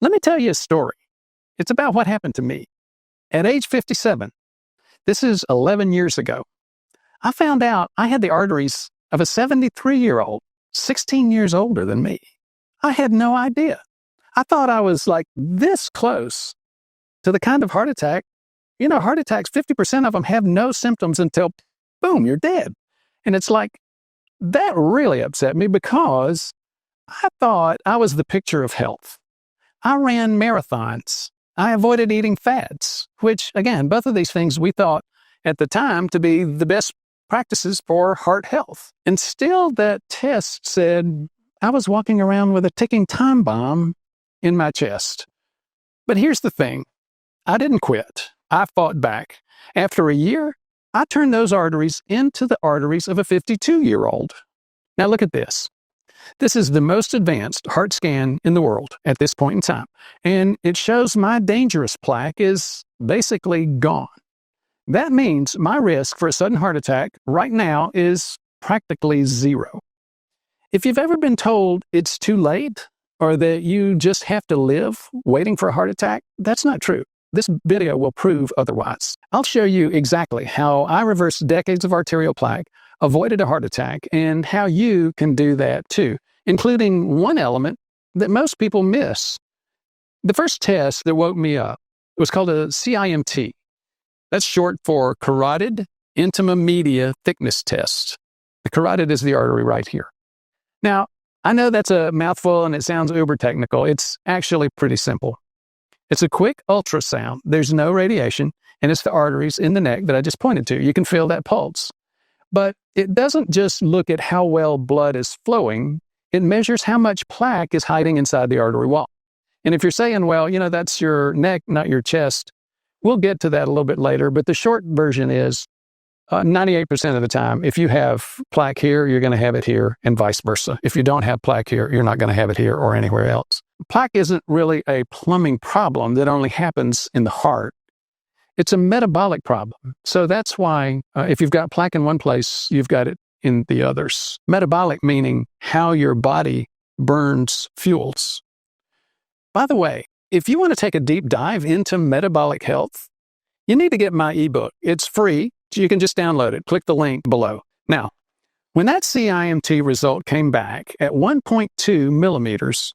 Let me tell you a story. It's about what happened to me. At age 57, this is 11 years ago, I found out I had the arteries of a 73-year-old, 16 years older than me. I had no idea. I thought I was like this close to the kind of heart attack. You know, heart attacks, 50% of them have no symptoms until, boom, you're dead. And it's like, that really upset me because I thought I was the picture of health. I ran marathons. I avoided eating fats, which, again, both of these things we thought at the time to be the best practices for heart health. And still that test said I was walking around with a ticking time bomb in my chest. But here's the thing. I didn't quit. I fought back. After a year, I turned those arteries into the arteries of a 52-year-old. Now look at this. This is the most advanced heart scan in the world at this point in time. And it shows my dangerous plaque is basically gone. That means my risk for a sudden heart attack right now is practically zero. If you've ever been told it's too late or that you just have to live waiting for a heart attack, that's not true. This video will prove otherwise. I'll show you exactly how I reversed decades of arterial plaque, avoided a heart attack, and how you can do that too, including one element that most people miss. The first test that woke me up was called a CIMT. That's short for carotid intima media thickness test. The carotid is the artery right here. Now, I know that's a mouthful and it sounds uber technical. It's actually pretty simple. It's a quick ultrasound. There's no radiation, and it's the arteries in the neck that I just pointed to. You can feel that pulse. But it doesn't just look at how well blood is flowing. It measures how much plaque is hiding inside the artery wall. And if you're saying, well, you know, that's your neck, not your chest, we'll get to that a little bit later. But the short version is 98% of the time, if you have plaque here, you're going to have it here, and vice versa. If you don't have plaque here, you're not going to have it here or anywhere else. Plaque isn't really a plumbing problem that only happens in the heart. It's a metabolic problem. So that's why if you've got plaque in one place, you've got it in the others. Metabolic meaning how your body burns fuels. By the way, if you want to take a deep dive into metabolic health, you need to get my ebook. It's free. So you can just download it. Click the link below. Now, when that CIMT result came back at 1.2 millimeters,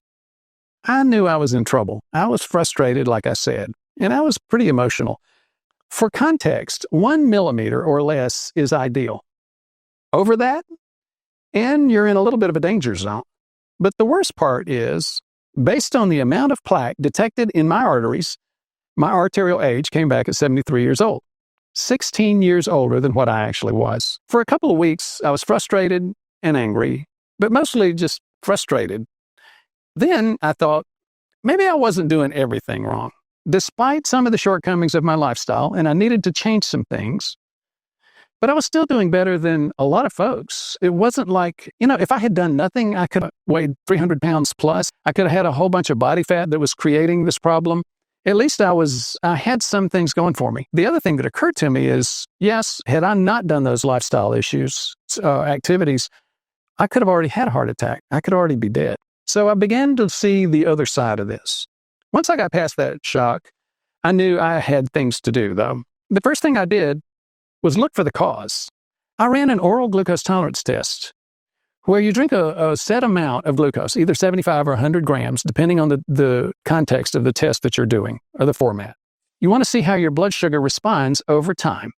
I knew I was in trouble. I was frustrated, like I said, and I was pretty emotional. For context, 1 millimeter or less is ideal. Over that, and you're in a little bit of a danger zone. But the worst part is, based on the amount of plaque detected in my arteries, my arterial age came back at 73 years old. 16 years older than what I actually was. For a couple of weeks, I was frustrated and angry, but mostly just frustrated. Then I thought, maybe I wasn't doing everything wrong, despite some of the shortcomings of my lifestyle, and I needed to change some things. But I was still doing better than a lot of folks. It wasn't like, you know, if I had done nothing, I could have weighed 300 pounds plus. I could have had a whole bunch of body fat that was creating this problem. At least I had some things going for me. The other thing that occurred to me is, yes, had I not done those lifestyle activities, I could have already had a heart attack. I could already be dead. So I began to see the other side of this. Once I got past that shock, I knew I had things to do, though. The first thing I did was look for the cause. I ran an oral glucose tolerance test, where you drink a set amount of glucose, either 75 or 100 grams, depending on the context of the test that you're doing, or the format. You want to see how your blood sugar responds over time.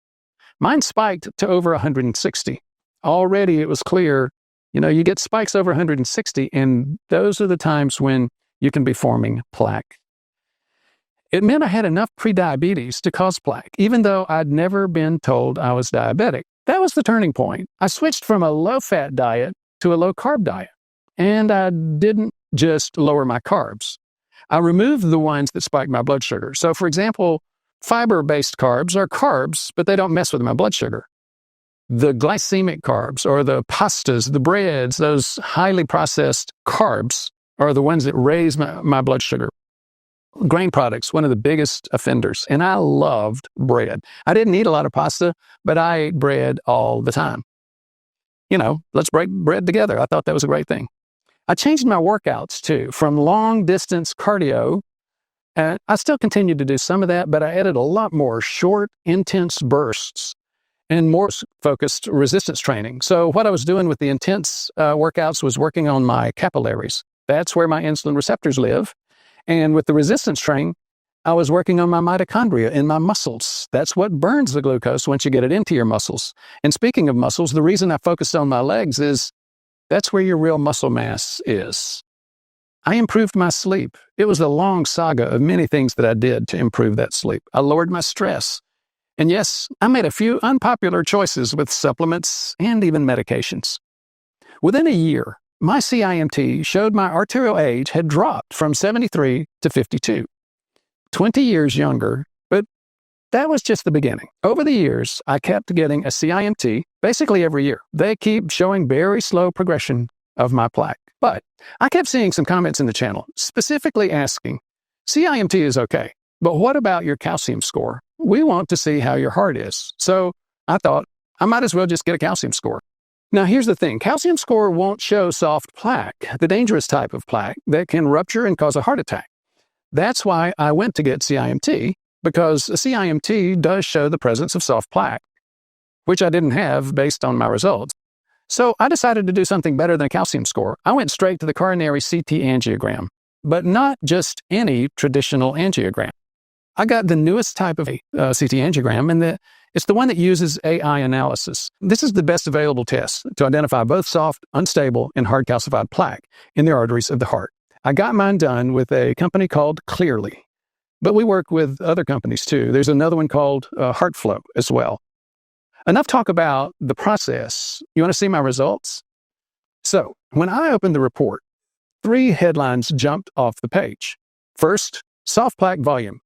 Mine spiked to over 160. Already it was clear, you know, you get spikes over 160, and those are the times when you can be forming plaque. It meant I had enough prediabetes to cause plaque, even though I'd never been told I was diabetic. That was the turning point. I switched from a low-fat diet to a low-carb diet. And I didn't just lower my carbs. I removed the ones that spiked my blood sugar. So, for example, fiber-based carbs are carbs, but they don't mess with my blood sugar. The glycemic carbs, or the pastas, the breads, those highly processed carbs are the ones that raise my blood sugar. Grain products, one of the biggest offenders. And I loved bread. I didn't eat a lot of pasta, but I ate bread all the time. You know, let's break bread together. I thought that was a great thing. I changed my workouts too, from long distance cardio And I still continue to do some of that, but I added a lot more short, intense bursts and more focused resistance training. So what I was doing with the intense workouts was working on my capillaries. That's where my insulin receptors live. And with the resistance training, I was working on my mitochondria in my muscles. That's what burns the glucose once you get it into your muscles. And speaking of muscles, the reason I focused on my legs is that's where your real muscle mass is. I improved my sleep. It was a long saga of many things that I did to improve that sleep. I lowered my stress. And yes, I made a few unpopular choices with supplements and even medications. Within a year, my CIMT showed my arterial age had dropped from 73 to 52. 20 years younger, but that was just the beginning. Over the years, I kept getting a CIMT basically every year. They keep showing very slow progression of my plaque. But I kept seeing some comments in the channel, specifically asking, CIMT is okay, but what about your calcium score? We want to see how your heart is. So I thought I might as well just get a calcium score. Now here's the thing, calcium score won't show soft plaque, the dangerous type of plaque that can rupture and cause a heart attack. That's why I went to get CIMT, because a CIMT does show the presence of soft plaque, which I didn't have based on my results. So I decided to do something better than a calcium score. I went straight to the coronary CT angiogram, but not just any traditional angiogram. I got the newest type of CT angiogram, and it's the one that uses AI analysis. This is the best available test to identify both soft, unstable, and hard calcified plaque in the arteries of the heart. I got mine done with a company called Clearly, but we work with other companies too. There's another one called HeartFlow as well. Enough talk about the process. You want to see my results? So when I opened the report, 3 headlines jumped off the page. First, soft plaque volume,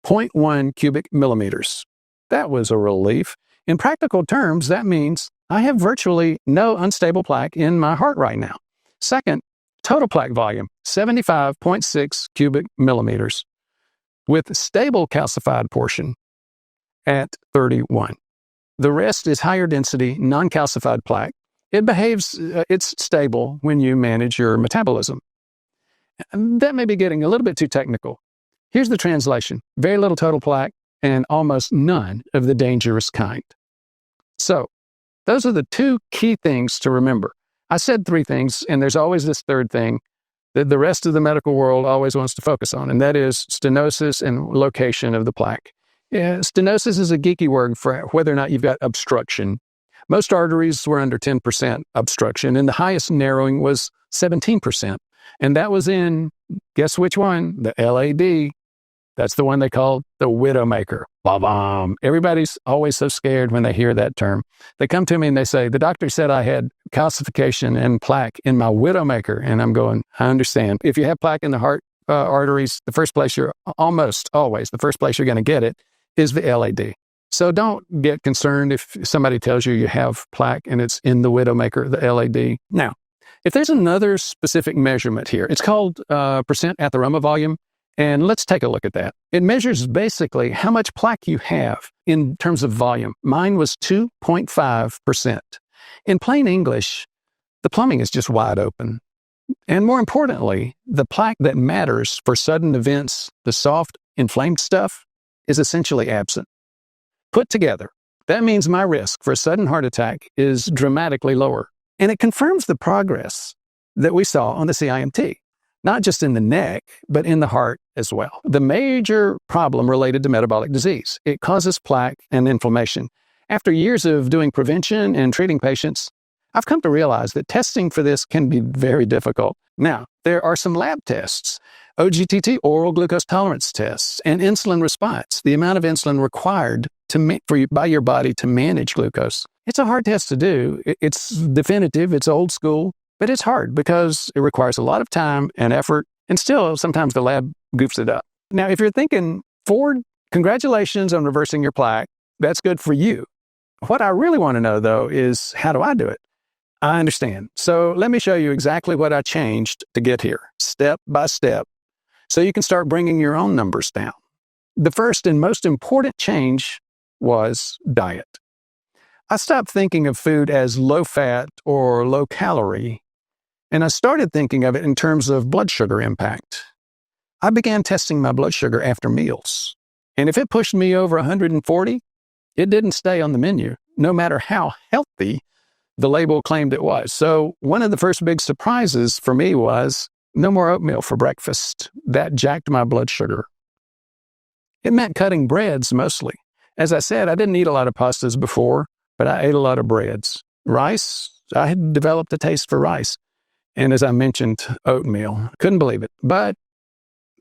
0.1 cubic millimeters. That was a relief. In practical terms, that means I have virtually no unstable plaque in my heart right now. Second, total plaque volume, 75.6 cubic millimeters, with stable calcified portion at 31. The rest is higher density, non-calcified plaque. It behaves, it's stable when you manage your metabolism. That may be getting a little bit too technical. Here's the translation. Very little total plaque and almost none of the dangerous kind. So, those are the 2 key things to remember. I said 3 things, and there's always this third thing that the rest of the medical world always wants to focus on, and that is stenosis and location of the plaque. Yeah, stenosis is a geeky word for whether or not you've got obstruction. Most arteries were under 10% obstruction, and the highest narrowing was 17%. And that was in, guess which one? The LAD. That's the one they call the widowmaker. Ba-bam. Everybody's always so scared when they hear that term. They come to me and they say, the doctor said I had calcification and plaque in my widowmaker. And I'm going, I understand. If you have plaque in the heart arteries, the first place you're going to get it is the LAD. So don't get concerned if somebody tells you you have plaque and it's in the widowmaker, the LAD. Now, if there's another specific measurement here, it's called percent atheroma volume. And let's take a look at that. It measures basically how much plaque you have in terms of volume. Mine was 2.5%. In plain English, the plumbing is just wide open. And more importantly, the plaque that matters for sudden events, the soft, inflamed stuff, is essentially absent. Put together, that means my risk for a sudden heart attack is dramatically lower. And it confirms the progress that we saw on the CIMT. Not just in the neck, but in the heart as well. The major problem related to metabolic disease. It causes plaque and inflammation. After years of doing prevention and treating patients, I've come to realize that testing for this can be very difficult. Now, there are some lab tests, OGTT, oral glucose tolerance tests, and insulin response, the amount of insulin required by your body to manage glucose. It's a hard test to do. It's definitive, it's old school, but it's hard because it requires a lot of time and effort, and still sometimes the lab goofs it up. Now, if you're thinking, Ford, congratulations on reversing your plaque. That's good for you. What I really want to know, though, is how do I do it? I understand. So let me show you exactly what I changed to get here, step by step, so you can start bringing your own numbers down. The first and most important change was diet. I stopped thinking of food as low fat or low calorie, and I started thinking of it in terms of blood sugar impact. I began testing my blood sugar after meals. And if it pushed me over 140, it didn't stay on the menu, no matter how healthy the label claimed it was. So one of the first big surprises for me was no more oatmeal for breakfast. That jacked my blood sugar. It meant cutting breads mostly. As I said, I didn't eat a lot of pastas before, but I ate a lot of breads. Rice, I had developed a taste for rice. And as I mentioned, oatmeal. Couldn't believe it. But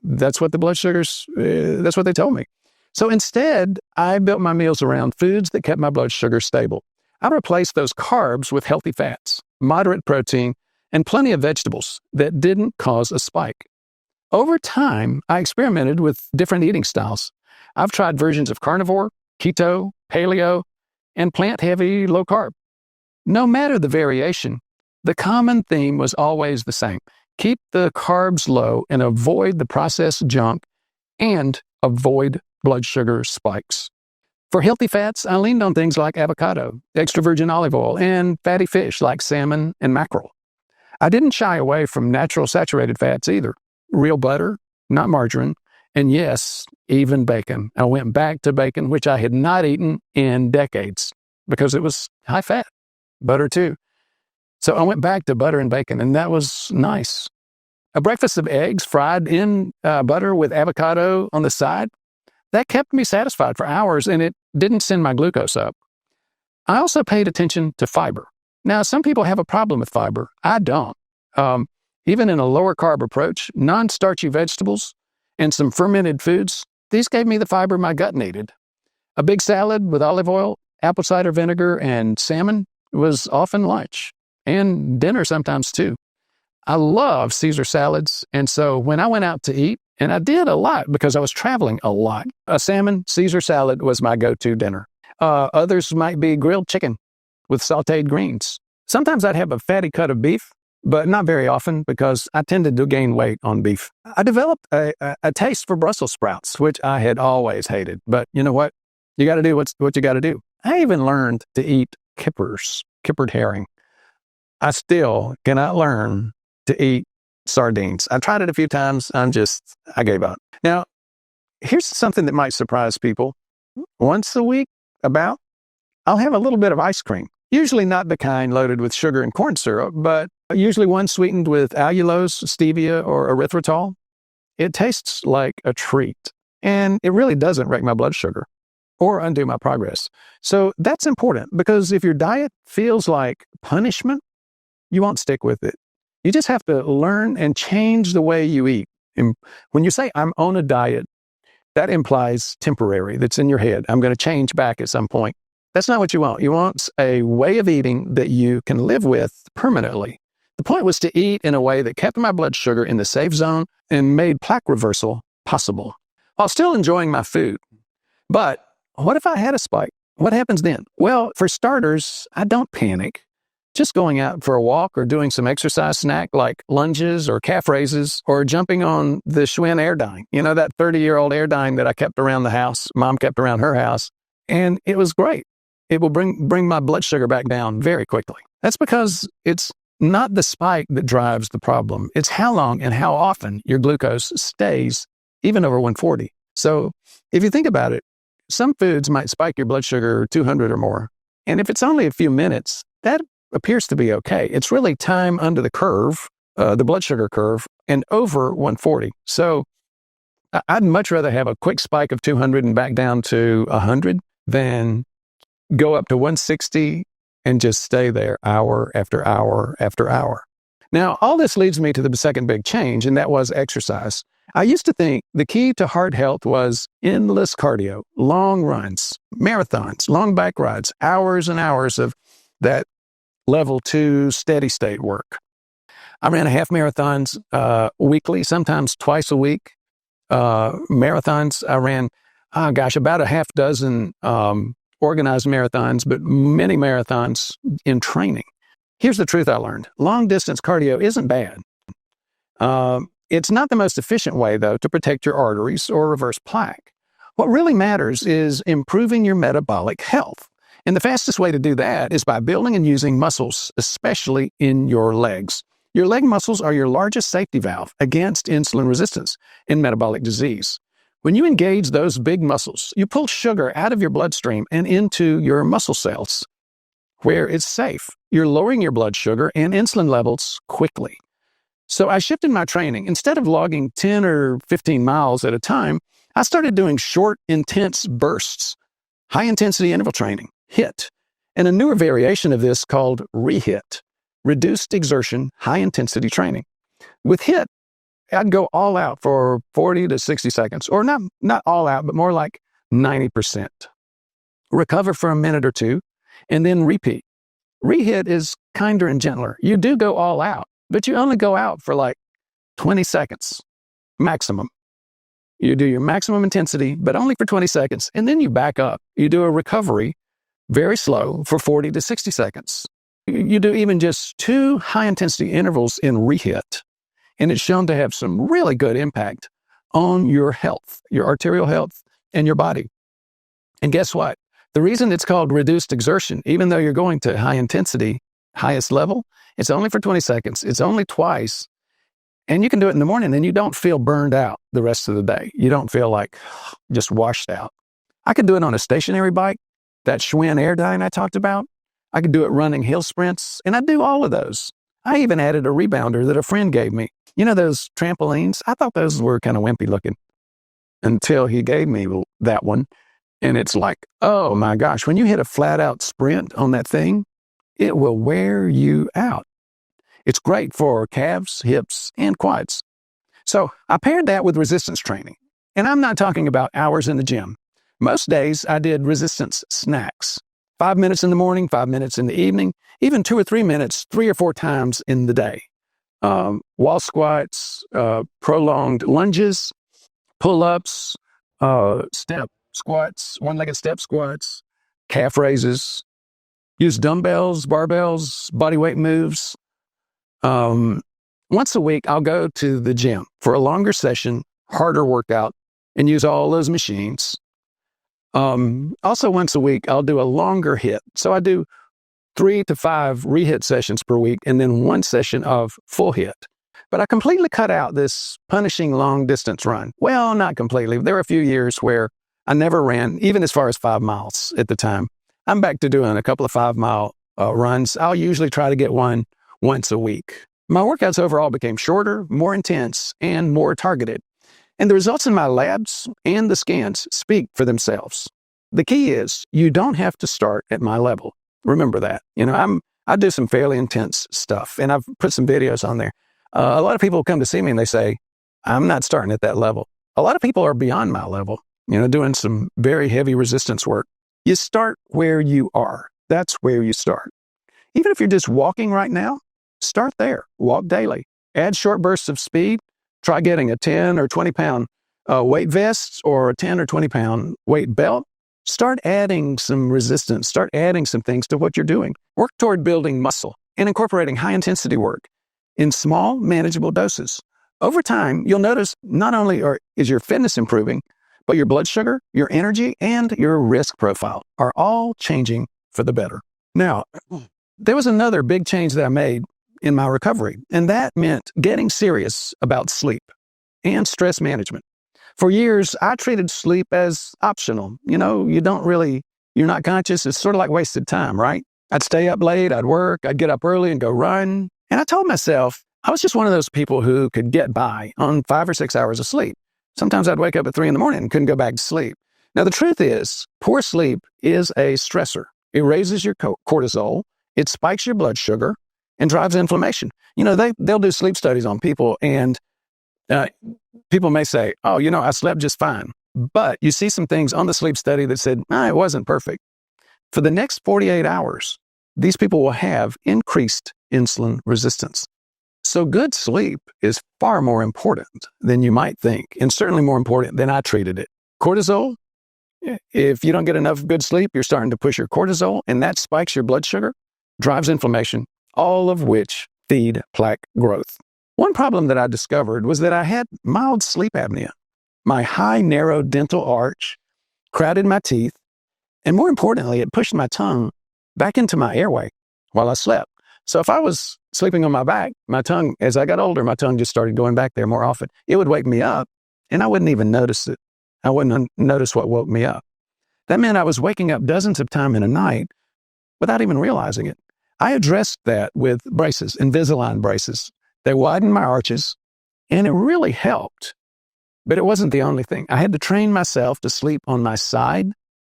that's what the blood sugars, that's what they told me. So instead, I built my meals around foods that kept my blood sugar stable. I replaced those carbs with healthy fats, moderate protein, and plenty of vegetables that didn't cause a spike. Over time, I experimented with different eating styles. I've tried versions of carnivore, keto, paleo, and plant-heavy low carb. No matter the variation, the common theme was always the same. Keep the carbs low and avoid the processed junk and avoid blood sugar spikes. For healthy fats, I leaned on things like avocado, extra virgin olive oil, and fatty fish like salmon and mackerel. I didn't shy away from natural saturated fats either. Real butter, not margarine, and yes, even bacon. I went back to bacon, which I had not eaten in decades because it was high fat. Butter too. So I went back to butter and bacon, and that was nice. A breakfast of eggs fried in butter with avocado on the side, that kept me satisfied for hours, and it didn't send my glucose up. I also paid attention to fiber. Now, some people have a problem with fiber. I don't. Even in a lower carb approach, non-starchy vegetables and some fermented foods, these gave me the fiber my gut needed. A big salad with olive oil, apple cider vinegar, and salmon was often lunch, and dinner sometimes too. I love Caesar salads, and so when I went out to eat, and I did a lot because I was traveling a lot, a salmon Caesar salad was my go-to dinner. Others might be grilled chicken with sautéed greens. Sometimes I'd have a fatty cut of beef, but not very often because I tended to gain weight on beef. I developed a taste for Brussels sprouts, which I had always hated. But you know what? You got to do what you got to do. I even learned to eat kippered herring. I still cannot learn to eat sardines. I tried it a few times. I gave up. Now, here's something that might surprise people. Once a week, I'll have a little bit of ice cream. Usually not the kind loaded with sugar and corn syrup, but usually one sweetened with allulose, stevia, or erythritol. It tastes like a treat, and it really doesn't wreck my blood sugar or undo my progress. So that's important because if your diet feels like punishment, you won't stick with it. You just have to learn and change the way you eat. And when you say, I'm on a diet, that implies temporary, that's in your head. I'm going to change back at some point. That's not what you want. You want a way of eating that you can live with permanently. The point was to eat in a way that kept my blood sugar in the safe zone and made plaque reversal possible, while still enjoying my food. But what if I had a spike? What happens then? Well, for starters, I don't panic. Just going out for a walk or doing some exercise snack like lunges or calf raises or jumping on the Schwinn Airdyne. You know, that 30-year-old Airdyne that I kept around the house, Mom kept around her house. And it was great. It will bring my blood sugar back down very quickly. That's because it's not the spike that drives the problem. It's how long and how often your glucose stays, even over 140. So if you think about it, some foods might spike your blood sugar 200 or more. And if it's only a few minutes, that appears to be okay. It's really time under the curve, the blood sugar curve, and over 140. So I'd much rather have a quick spike of 200 and back down to 100 than go up to 160 and just stay there hour after hour after hour. Now, all this leads me to the second big change, and that was exercise. I used to think the key to heart health was endless cardio, long runs, marathons, long bike rides, hours and hours of that level 2 steady state work. I ran half marathons weekly, sometimes twice a week. Marathons, I ran, about a half dozen organized marathons, but many marathons in training. Here's the truth I learned. Long distance cardio isn't bad. It's not the most efficient way, though, to protect your arteries or reverse plaque. What really matters is improving your metabolic health. And the fastest way to do that is by building and using muscles, especially in your legs. Your leg muscles are your largest safety valve against insulin resistance in metabolic disease. When you engage those big muscles, you pull sugar out of your bloodstream and into your muscle cells, where it's safe. You're lowering your blood sugar and insulin levels quickly. So I shifted my training. Instead of logging 10 or 15 miles at a time, I started doing short, intense bursts, high-intensity interval training, HIIT, and a newer variation of this called ReHIIT, reduced exertion, high-intensity training. With HIIT, I'd go all out for 40 to 60 seconds, or not all out, but more like 90%. Recover for a minute or two, and then repeat. ReHIIT is kinder and gentler. You do go all out, but you only go out for like 20 seconds, maximum. You do your maximum intensity, but only for 20 seconds, and then you back up. You do a recovery, very slow, for 40 to 60 seconds. You do even just 2 high-intensity intervals in ReHIIT, and it's shown to have some really good impact on your health, your arterial health, and your body. And guess what? The reason it's called reduced exertion, even though you're going to high intensity, highest level, it's only for 20 seconds. It's only twice. And you can do it in the morning, and you don't feel burned out the rest of the day. You don't feel like just washed out. I could do it on a stationary bike, that Schwinn Airdyne I talked about. I could do it running hill sprints, and I do all of those. I even added a rebounder that a friend gave me. You know those trampolines? I thought those were kind of wimpy looking until he gave me that one. And it's like, oh my gosh, when you hit a flat out sprint on that thing, it will wear you out. It's great for calves, hips, and quads. So I paired that with resistance training. And I'm not talking about hours in the gym. Most days I did resistance snacks. 5 minutes in the morning, 5 minutes in the evening, even 2 or 3 minutes, 3 or 4 times in the day. Wall squats, prolonged lunges, pull-ups, step squats, one-legged step squats, calf raises, use dumbbells, barbells, body weight moves. Once a week, I'll go to the gym for a longer session, harder workout, and use all those machines. Also once a week, I'll do a longer HIIT. So I do 3 to 5 ReHIIT sessions per week, and then 1 session of full HIIT. But I completely cut out this punishing long distance run. Well, not completely. There were a few years where I never ran, even as far as 5 miles at the time. I'm back to doing a couple of 5-mile runs. I'll usually try to get one once a week. My workouts overall became shorter, more intense, and more targeted. And the results in my labs and the scans speak for themselves. The key is you don't have to start at my level. Remember that. I do some fairly intense stuff, and I've put some videos on there. A lot of people come to see me and they say, I'm not starting at that level. A lot of people are beyond my level, doing some very heavy resistance work. You start where you are. That's where you start. Even if you're just walking right now, start there. Walk daily. Add short bursts of speed. Try getting a 10 or 20 pound weight vest or a 10 or 20 pound weight belt. Start adding some resistance. Start adding some things to what you're doing. Work toward building muscle and incorporating high intensity work in small, manageable doses. Over time, you'll notice not only is your fitness improving, but your blood sugar, your energy, and your risk profile are all changing for the better. Now, there was another big change that I made in my recovery, and that meant getting serious about sleep and stress management. For years, I treated sleep as optional. You're not conscious. It's sort of like wasted time, right? I'd stay up late, I'd work, I'd get up early and go run. And I told myself I was just one of those people who could get by on 5 or 6 hours of sleep. Sometimes I'd wake up at 3 in the morning and couldn't go back to sleep. Now, the truth is, poor sleep is a stressor. It raises your cortisol, it spikes your blood sugar, and drives inflammation. They'll do sleep studies on people, and people may say, oh, I slept just fine. But you see some things on the sleep study that said, it wasn't perfect. For the next 48 hours, these people will have increased insulin resistance. So good sleep is far more important than you might think, and certainly more important than I treated it. Cortisol, if you don't get enough good sleep, you're starting to push your cortisol, and that spikes your blood sugar, drives inflammation, all of which feed plaque growth. One problem that I discovered was that I had mild sleep apnea. My high, narrow dental arch crowded my teeth, and more importantly, it pushed my tongue back into my airway while I slept. So if I was sleeping on my back, my tongue, as I got older, my tongue just started going back there more often. It would wake me up, and I wouldn't even notice it. I wouldn't notice what woke me up. That meant I was waking up dozens of times in a night without even realizing it. I addressed that with braces, Invisalign braces. They widened my arches, and it really helped. But it wasn't the only thing. I had to train myself to sleep on my side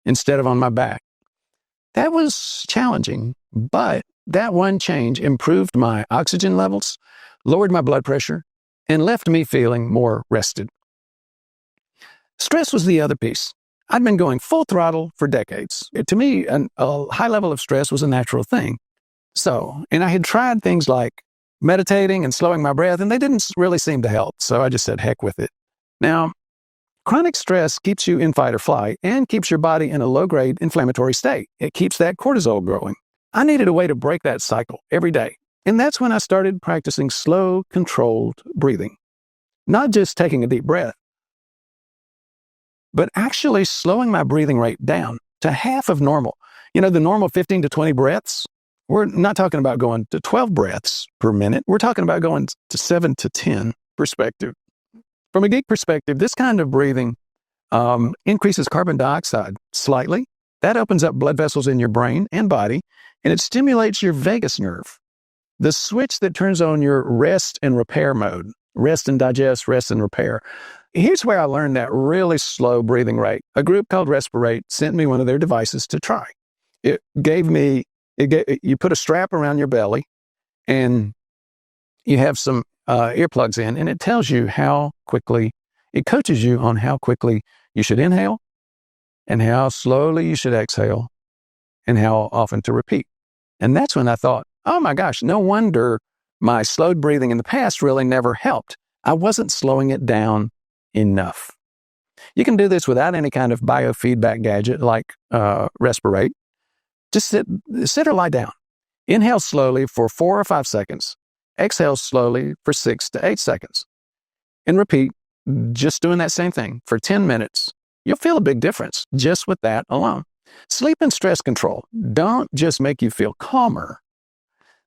instead of on my back. That was challenging, but that one change improved my oxygen levels, lowered my blood pressure, and left me feeling more rested. Stress was the other piece. I'd been going full throttle for decades. To me, a high level of stress was a natural thing. And I had tried things like meditating and slowing my breath, and they didn't really seem to help. So I just said, heck with it. Now, chronic stress keeps you in fight or flight and keeps your body in a low-grade inflammatory state. It keeps that cortisol growing. I needed a way to break that cycle every day. And that's when I started practicing slow, controlled breathing. Not just taking a deep breath, but actually slowing my breathing rate down to half of normal. The normal 15 to 20 breaths, we're not talking about going to 12 breaths per minute. We're talking about going to 7 to 10 perspective. From a geek perspective, this kind of breathing increases carbon dioxide slightly. That opens up blood vessels in your brain and body, and it stimulates your vagus nerve, the switch that turns on your rest and repair mode. Rest and digest, rest and repair. Here's where I learned that really slow breathing rate. A group called Respirate sent me one of their devices to try. You put a strap around your belly, and you have some earplugs in, and it tells you it coaches you on how quickly you should inhale and how slowly you should exhale and how often to repeat. And that's when I thought, oh my gosh, no wonder my slowed breathing in the past really never helped. I wasn't slowing it down enough. You can do this without any kind of biofeedback gadget like Respirate. Just sit or lie down. Inhale slowly for 4 or 5 seconds. Exhale slowly for 6 to 8 seconds. And repeat, just doing that same thing for 10 minutes. You'll feel a big difference just with that alone. Sleep and stress control don't just make you feel calmer.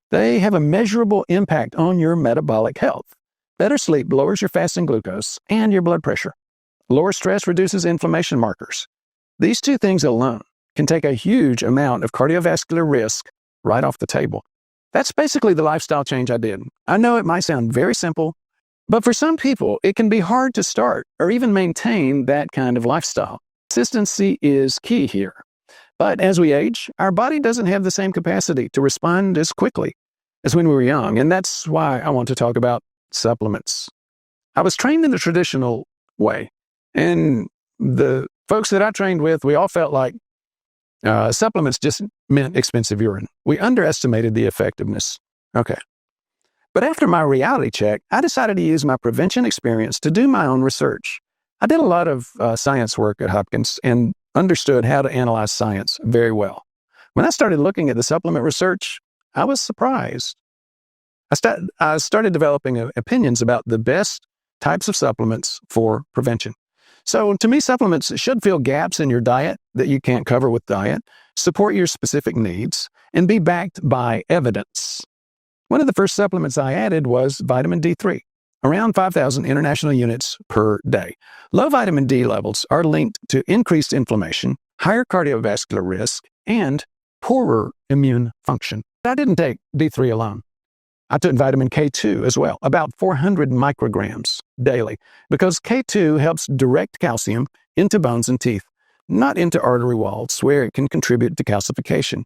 They have a measurable impact on your metabolic health. Better sleep lowers your fasting glucose and your blood pressure. Lower stress reduces inflammation markers. These two things alone can take a huge amount of cardiovascular risk right off the table. That's basically the lifestyle change I did. I know it might sound very simple, but for some people, it can be hard to start or even maintain that kind of lifestyle. Consistency is key here. But as we age, our body doesn't have the same capacity to respond as quickly as when we were young. And that's why I want to talk about supplements. I was trained in the traditional way. And the folks that I trained with, we all felt like supplements just meant expensive urine. We underestimated the effectiveness. Okay. But after my reality check, I decided to use my prevention experience to do my own research. I did a lot of science work at Hopkins and understood how to analyze science very well. When I started looking at the supplement research, I was surprised. I started developing opinions about the best types of supplements for prevention. So to me, supplements should fill gaps in your diet that you can't cover with diet, support your specific needs, and be backed by evidence. One of the first supplements I added was vitamin D3, around 5,000 international units per day. Low vitamin D levels are linked to increased inflammation, higher cardiovascular risk, and poorer immune function. I didn't take D3 alone. I took vitamin K2 as well, about 400 micrograms daily, because K2 helps direct calcium into bones and teeth, not into artery walls where it can contribute to calcification.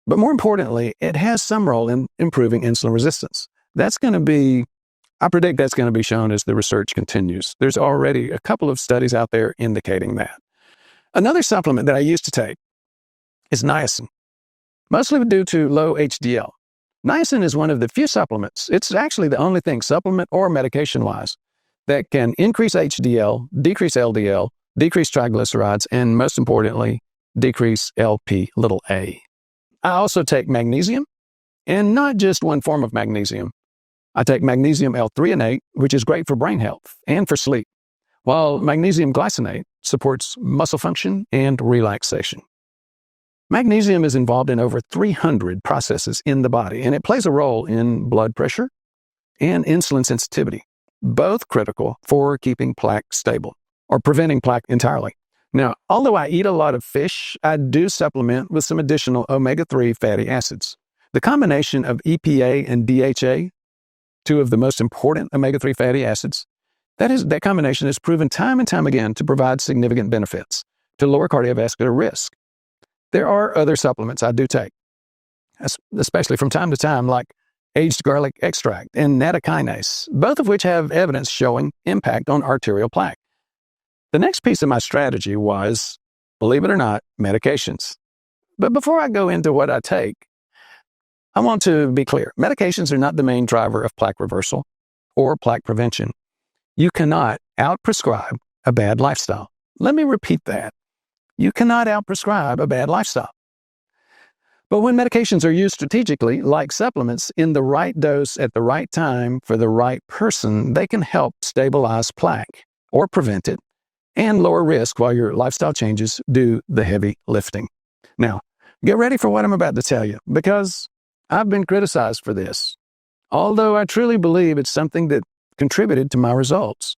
But more importantly, it has some role in improving insulin resistance. I predict that's going to be shown as the research continues. There's already a couple of studies out there indicating that. Another supplement that I used to take is niacin, mostly due to low HDL. Niacin is one of the few supplements, it's actually the only thing, supplement or medication-wise, that can increase HDL, decrease LDL, decrease triglycerides, and most importantly, decrease Lp(a). I also take magnesium, and not just one form of magnesium. I take magnesium L-threonate, which is great for brain health and for sleep, while magnesium glycinate supports muscle function and relaxation. Magnesium is involved in over 300 processes in the body, and it plays a role in blood pressure and insulin sensitivity, both critical for keeping plaque stable or preventing plaque entirely. Now, although I eat a lot of fish, I do supplement with some additional omega-3 fatty acids. The combination of EPA and DHA, two of the most important omega-3 fatty acids, that combination is proven time and time again to provide significant benefits to lower cardiovascular risk. There are other supplements I do take, especially from time to time, like aged garlic extract and nattokinase, both of which have evidence showing impact on arterial plaque. The next piece of my strategy was, believe it or not, medications. But before I go into what I take, I want to be clear. Medications are not the main driver of plaque reversal or plaque prevention. You cannot outprescribe a bad lifestyle. Let me repeat that. You cannot outprescribe a bad lifestyle. But when medications are used strategically, like supplements, in the right dose at the right time for the right person, they can help stabilize plaque or prevent it and lower risk while your lifestyle changes do the heavy lifting. Now, get ready for what I'm about to tell you, because I've been criticized for this, although I truly believe it's something that contributed to my results.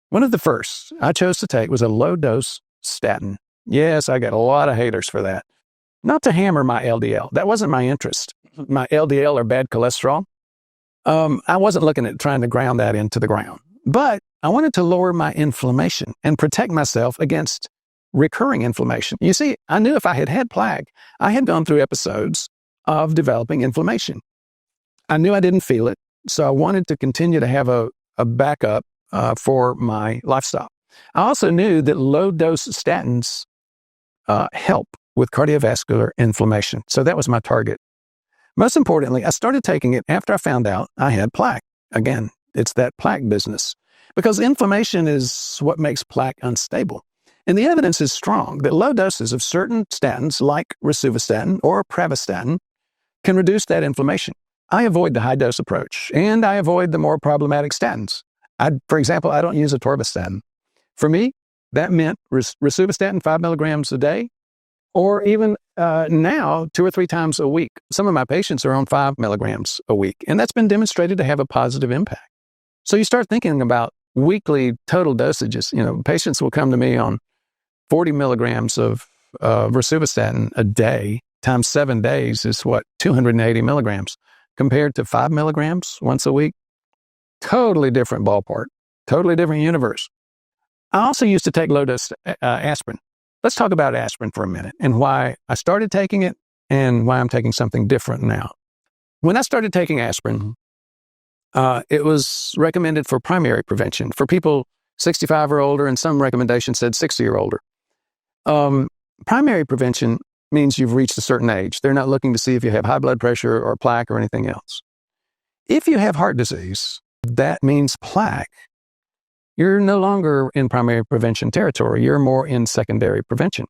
One of the first I chose to take was a low-dose statin. Yes, I got a lot of haters for that. Not to hammer my LDL. That wasn't my interest. My LDL, or bad cholesterol, I wasn't looking at trying to ground that into the ground. But I wanted to lower my inflammation and protect myself against recurring inflammation. You see, I knew if I had had plaque, I had gone through episodes of developing inflammation. I knew I didn't feel it, so I wanted to continue to have a backup for my lifestyle. I also knew that low-dose statins help with cardiovascular inflammation. So that was my target. Most importantly, I started taking it after I found out I had plaque. Again, it's that plaque business, because inflammation is what makes plaque unstable. And the evidence is strong that low doses of certain statins, like rosuvastatin or pravastatin, can reduce that inflammation. I avoid the high-dose approach, and I avoid the more problematic statins. For example, I don't use atorvastatin. For me, that meant rosuvastatin 5 milligrams a day, or even now 2 or 3 times a week. Some of my patients are on 5 milligrams a week, and that's been demonstrated to have a positive impact. So you start thinking about weekly total dosages. Patients will come to me on 40 milligrams of rosuvastatin a day times 7 days is 280 milligrams, compared to 5 milligrams once a week. Totally different ballpark, totally different universe. I also used to take low-dose aspirin. Let's talk about aspirin for a minute and why I started taking it and why I'm taking something different now. When I started taking aspirin, it was recommended for primary prevention for people 65 or older, and some recommendations said 60 or older. Primary prevention means you've reached a certain age. They're not looking to see if you have high blood pressure or plaque or anything else. If you have heart disease, that means plaque. You're no longer in primary prevention territory. You're more in secondary prevention.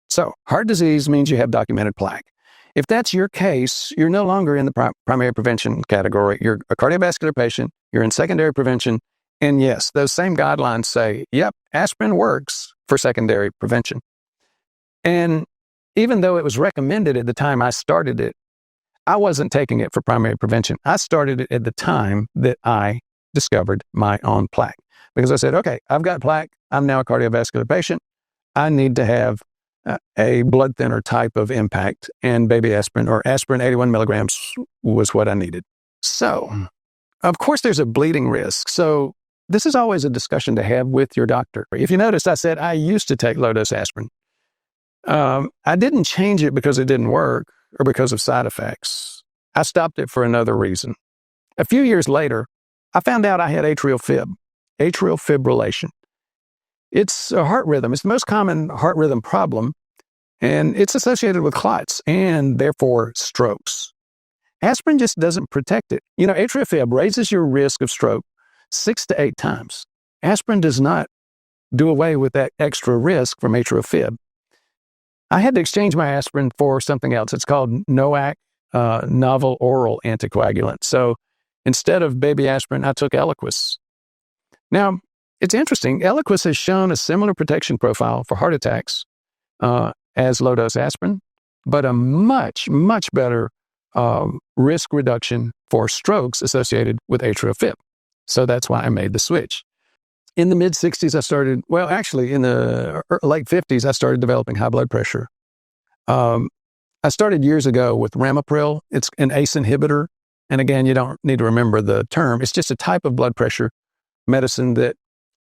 So heart disease means you have documented plaque. If that's your case, you're no longer in the primary prevention category. You're a cardiovascular patient. You're in secondary prevention. And yes, those same guidelines say, yep, aspirin works for secondary prevention. And even though it was recommended at the time I started it, I wasn't taking it for primary prevention. I started it at the time that I discovered my own plaque. Because I said, okay, I've got plaque. I'm now a cardiovascular patient. I need to have a blood thinner type of impact, and baby aspirin, or aspirin 81 milligrams, was what I needed. So, of course, there's a bleeding risk. So this is always a discussion to have with your doctor. If you notice, I said I used to take low-dose aspirin. I didn't change it because it didn't work or because of side effects. I stopped it for another reason. A few years later, I found out I had atrial fibrillation. It's a heart rhythm. It's the most common heart rhythm problem, and it's associated with clots and therefore strokes. Aspirin just doesn't protect it. Atrial fib raises your risk of stroke 6 to 8 times. Aspirin does not do away with that extra risk from atrial fib. I had to exchange my aspirin for something else. It's called NOAC, novel oral anticoagulant. So instead of baby aspirin, I took Eliquis. Now, it's interesting. Eliquis has shown a similar protection profile for heart attacks as low-dose aspirin. but a much, much better risk reduction for strokes associated with atrial fib. So that's why I made the switch. In the mid-60s, actually in the late 50s, I started developing high blood pressure. I started years ago with ramipril. It's an ACE inhibitor. And again, you don't need to remember the term. It's just a type of blood pressure medicine that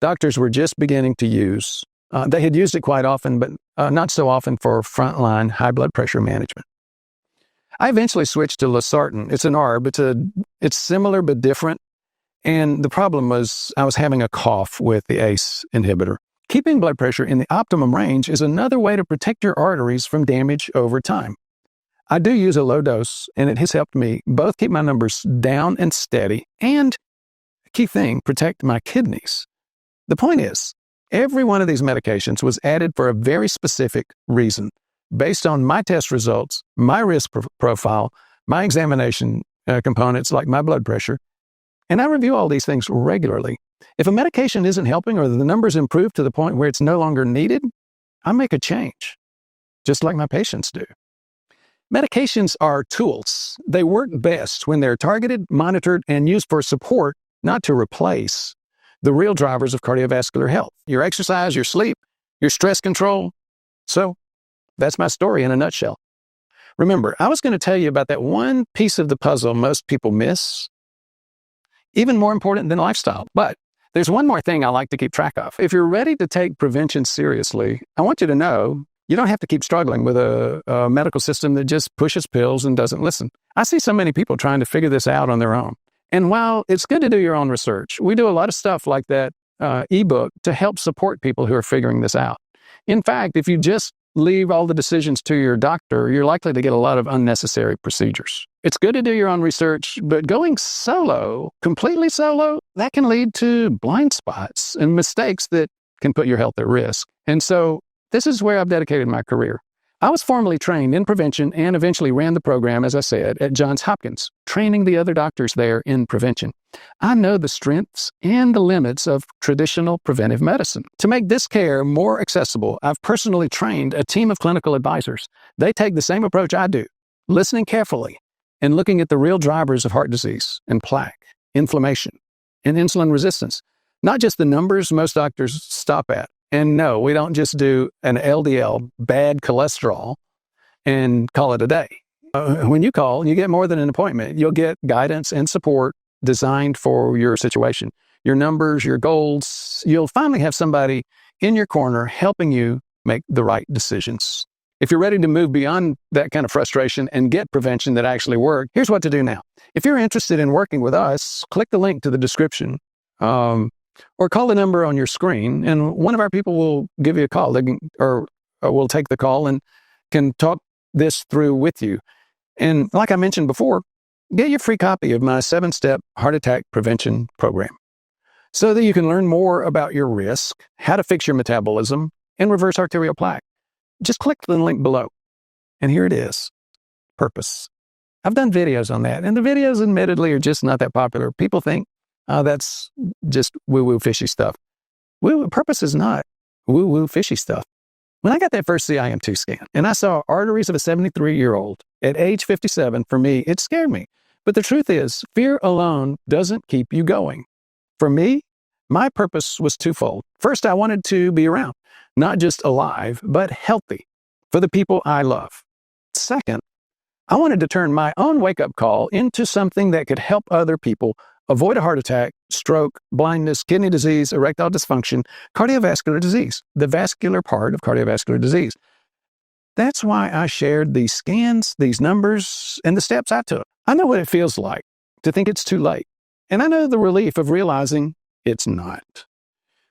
doctors were just beginning to use. They had used it quite often, but not so often for frontline high blood pressure management. I eventually switched to losartan. It's an ARB. It's similar but different. And the problem was I was having a cough with the ACE inhibitor. Keeping blood pressure in the optimum range is another way to protect your arteries from damage over time. I do use a low dose, and it has helped me both keep my numbers down and steady, and, key thing, protect my kidneys. The point is, every one of these medications was added for a very specific reason, based on my test results, my risk profile, my examination components like my blood pressure, and I review all these things regularly. If a medication isn't helping or the numbers improve to the point where it's no longer needed, I make a change, just like my patients do. Medications are tools. They work best when they're targeted, monitored, and used for support, not to replace the real drivers of cardiovascular health: your exercise, your sleep, your stress control. So that's my story in a nutshell. Remember, I was going to tell you about that one piece of the puzzle most people miss, even more important than lifestyle. But there's one more thing I like to keep track of. If you're ready to take prevention seriously, I want you to know you don't have to keep struggling with a medical system that just pushes pills and doesn't listen. I see so many people trying to figure this out on their own. And while it's good to do your own research, we do a lot of stuff like that ebook to help support people who are figuring this out. In fact, if you just leave all the decisions to your doctor, you're likely to get a lot of unnecessary procedures. It's good to do your own research, but going solo, completely solo, that can lead to blind spots and mistakes that can put your health at risk. And so this is where I've dedicated my career. I was formally trained in prevention and eventually ran the program, as I said, at Johns Hopkins, training the other doctors there in prevention. I know the strengths and the limits of traditional preventive medicine. To make this care more accessible, I've personally trained a team of clinical advisors. They take the same approach I do, listening carefully and looking at the real drivers of heart disease and plaque, inflammation, and insulin resistance, not just the numbers most doctors stop at. And no, we don't just do an LDL, bad cholesterol, and call it a day. When you call, you get more than an appointment. You'll get guidance and support designed for your situation, your numbers, your goals. You'll finally have somebody in your corner helping you make the right decisions. If you're ready to move beyond that kind of frustration and get prevention that actually works, here's what to do now. If you're interested in working with us, click the link to the description. Or call the number on your screen, and one of our people will give you a call. They can, or will take the call and can talk this through with you. And like I mentioned before, get your free copy of my 7-step heart attack prevention program so that you can learn more about your risk, how to fix your metabolism, and reverse arterial plaque. Just click the link below. And here it is, purpose. I've done videos on that, and the videos admittedly are just not that popular. People think, that's just woo-woo fishy stuff. Purpose is not woo-woo fishy stuff. When I got that first CIM2 scan and I saw arteries of a 73-year-old at age 57, for me, it scared me. But the truth is, fear alone doesn't keep you going. For me, my purpose was twofold. First, I wanted to be around, not just alive, but healthy for the people I love. Second, I wanted to turn my own wake-up call into something that could help other people avoid a heart attack, stroke, blindness, kidney disease, erectile dysfunction, cardiovascular disease, the vascular part of cardiovascular disease. That's why I shared these scans, these numbers, and the steps I took. I know what it feels like to think it's too late, and I know the relief of realizing it's not.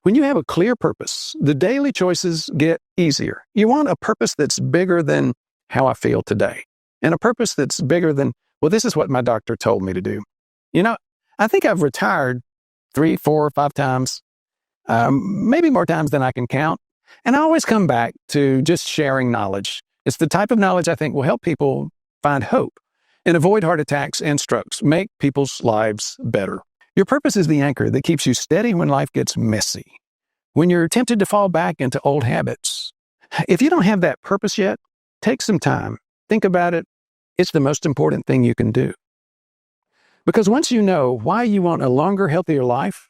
When you have a clear purpose, the daily choices get easier. You want a purpose that's bigger than how I feel today, and a purpose that's bigger than, well, this is what my doctor told me to do. You know, I think I've retired 3, 4, 5 times, maybe more times than I can count. And I always come back to just sharing knowledge. It's the type of knowledge I think will help people find hope and avoid heart attacks and strokes, make people's lives better. Your purpose is the anchor that keeps you steady when life gets messy, when you're tempted to fall back into old habits. If you don't have that purpose yet, take some time think about it, it's the most important thing you can do. Because once you know why you want a longer, healthier life,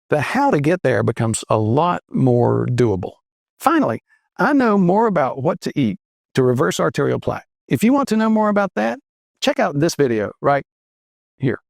the how to get there becomes a lot more doable. Finally, I know more about what to eat to reverse arterial plaque. If you want to know more about that, check out this video right here.